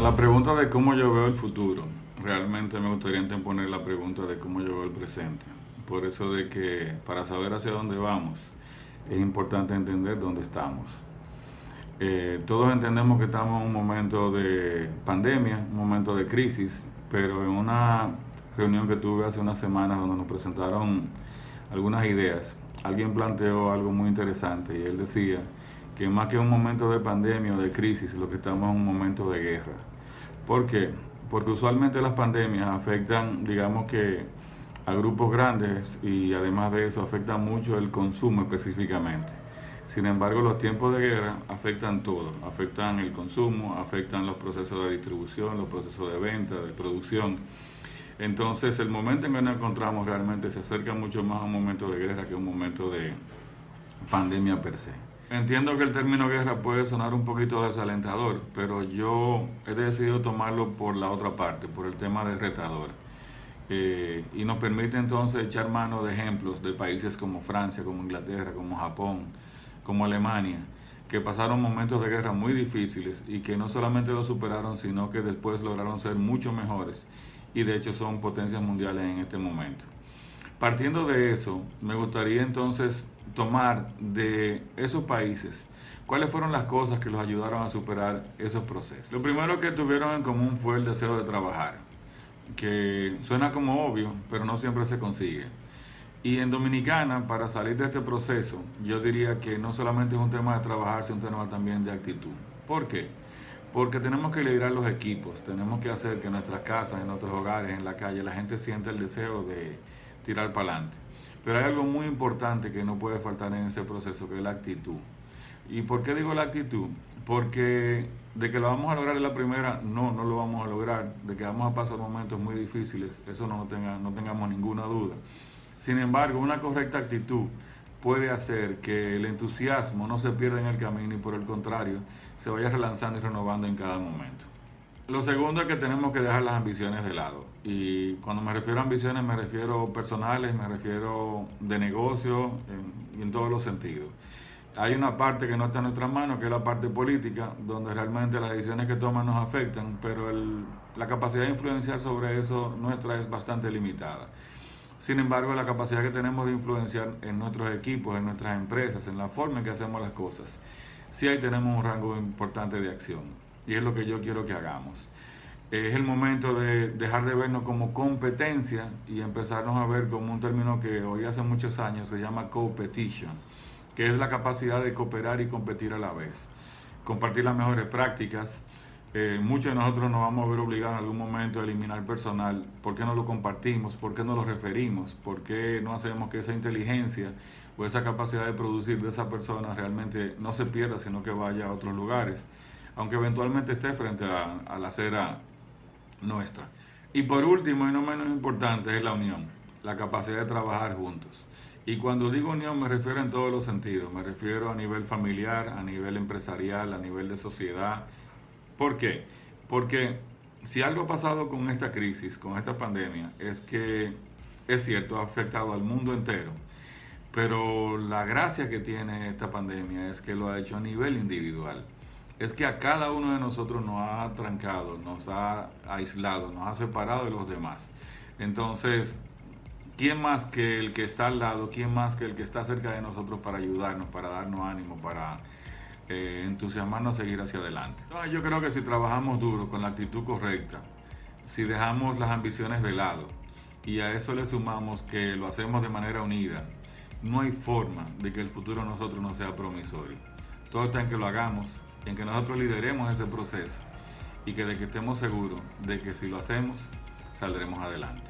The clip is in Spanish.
A la pregunta de cómo yo veo el futuro, realmente me gustaría anteponer la pregunta de cómo yo veo el presente. Por eso de que para saber hacia dónde vamos, es importante entender dónde estamos. Todos entendemos que estamos en un momento de pandemia, un momento de crisis, pero en una reunión que tuve hace unas semanas donde nos presentaron algunas ideas, alguien planteó algo muy interesante y él decía que más que un momento de pandemia o de crisis, lo que estamos es un momento de guerra. ¿Por qué? Porque usualmente las pandemias afectan, digamos que a grupos grandes y además de eso afectan mucho el consumo específicamente. Sin embargo, los tiempos de guerra afectan todo, afectan el consumo, afectan los procesos de distribución, los procesos de venta, de producción. Entonces, el momento en que nos encontramos realmente se acerca mucho más a un momento de guerra que a un momento de pandemia per se. Entiendo que el término guerra puede sonar un poquito desalentador, pero yo he decidido tomarlo por la otra parte, por el tema de retador. Y nos permite entonces echar mano de ejemplos de países como Francia, como Inglaterra, como Japón, como Alemania, que pasaron momentos de guerra muy difíciles y que no solamente lo superaron, sino que después lograron ser mucho mejores y de hecho son potencias mundiales en este momento. Partiendo de eso, me gustaría entonces tomar de esos países cuáles fueron las cosas que los ayudaron a superar esos procesos. Lo primero que tuvieron en común fue el deseo de trabajar, que suena como obvio, pero no siempre se consigue. Y en Dominicana, para salir de este proceso, yo diría que no solamente es un tema de trabajar, sino un tema también de actitud. ¿Por qué? Porque tenemos que liderar los equipos, tenemos que hacer que en nuestras casas, en nuestros hogares, en la calle, la gente sienta el deseo de tirar para adelante. Pero hay algo muy importante que no puede faltar en ese proceso, que es la actitud. ¿Y por qué digo la actitud? Porque de que lo vamos a lograr en la primera, no lo vamos a lograr. De que vamos a pasar momentos muy difíciles, eso no tengamos ninguna duda. Sin embargo, una correcta actitud puede hacer que el entusiasmo no se pierda en el camino y por el contrario, se vaya relanzando y renovando en cada momento. Lo segundo es que tenemos que dejar las ambiciones de lado. Y cuando me refiero a ambiciones, me refiero personales, me refiero de negocio, en todos los sentidos. Hay una parte que no está en nuestras manos, que es la parte política, donde realmente las decisiones que toman nos afectan, pero la capacidad de influenciar sobre eso nuestra es bastante limitada. Sin embargo, la capacidad que tenemos de influenciar en nuestros equipos, en nuestras empresas, en la forma en que hacemos las cosas, sí ahí tenemos un rango importante de acción. Y es lo que yo quiero que hagamos. Es el momento de dejar de vernos como competencia y empezarnos a ver como un término que hoy hace muchos años se llama competition, que es la capacidad de cooperar y competir a la vez. Compartir las mejores prácticas. Muchos de nosotros nos vamos a ver obligados en algún momento a eliminar personal. ¿Por qué no lo compartimos? ¿Por qué no lo referimos? ¿Por qué no hacemos que esa inteligencia o esa capacidad de producir de esa persona realmente no se pierda, sino que vaya a otros lugares? Aunque eventualmente esté frente a la acera nuestra. Y por último, y no menos importante, es la unión, la capacidad de trabajar juntos. Y cuando digo unión me refiero en todos los sentidos, me refiero a nivel familiar, a nivel empresarial, a nivel de sociedad. ¿Por qué? Porque si algo ha pasado con esta crisis, con esta pandemia, es que es cierto, ha afectado al mundo entero, pero la gracia que tiene esta pandemia es que lo ha hecho a nivel individual. Es que a cada uno de nosotros nos ha trancado, nos ha aislado, nos ha separado de los demás. Entonces, ¿quién más que el que está al lado? ¿Quién más que el que está cerca de nosotros para ayudarnos, para darnos ánimo, para entusiasmarnos a seguir hacia adelante? Yo creo que si trabajamos duro, con la actitud correcta, si dejamos las ambiciones de lado y a eso le sumamos que lo hacemos de manera unida, no hay forma de que el futuro de nosotros no sea promisorio. Todo está en que lo hagamos, en que nosotros lideremos ese proceso y que de que estemos seguros de que si lo hacemos, saldremos adelante.